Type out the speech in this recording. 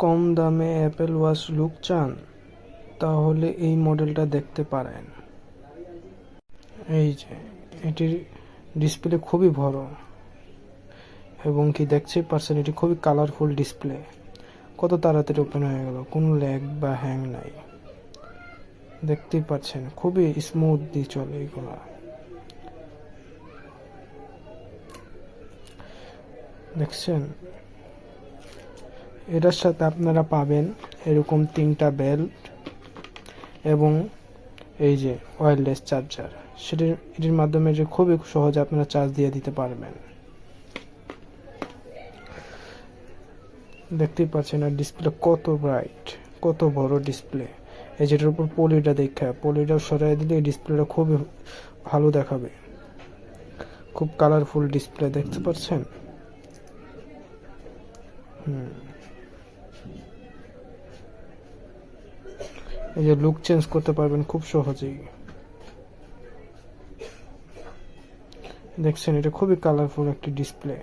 কম দামে Apple watch look চান, তাহলে এই মডেলটা দেখতে পারেন। এই যে এটির ডিসপ্লে খুবই বড় এবং কি দেখতেই পারছেন এটি খুবই কালারফুল ডিসপ্লে। কত তাড়াতাড়ি ওপেন হয়ে গেল, কোনো ল্যাগ বা হ্যাং নাই। দেখতেই পাচ্ছেন খুবই স্মুথলি চলে এগুলা। দেখছেন, এটার সাথে আপনারা পাবেন এরকম 3টা বেল্ট এবং এই যে ওয়্যারলেস চার্জার। এটির মাধ্যমে যে খুবই সহজে আপনারা চার্জ দিয়ে দিতে পারবেন। দেখতেই পাচ্ছেন আর ডিসপ্লে কত ব্রাইট, কত বড় ডিসপ্লে। এই যেটার উপর পলিটা সরাই দিলে এই ডিসপ্লেটা খুবই ভালো দেখাবে। খুব কালারফুল ডিসপ্লে, দেখতে পাচ্ছেন। এই যে লুক চেঞ্জ করতে পারবেন খুব সহজেই। দেখছেন এটা খুবই কালারফুল একটি ডিসপ্লে।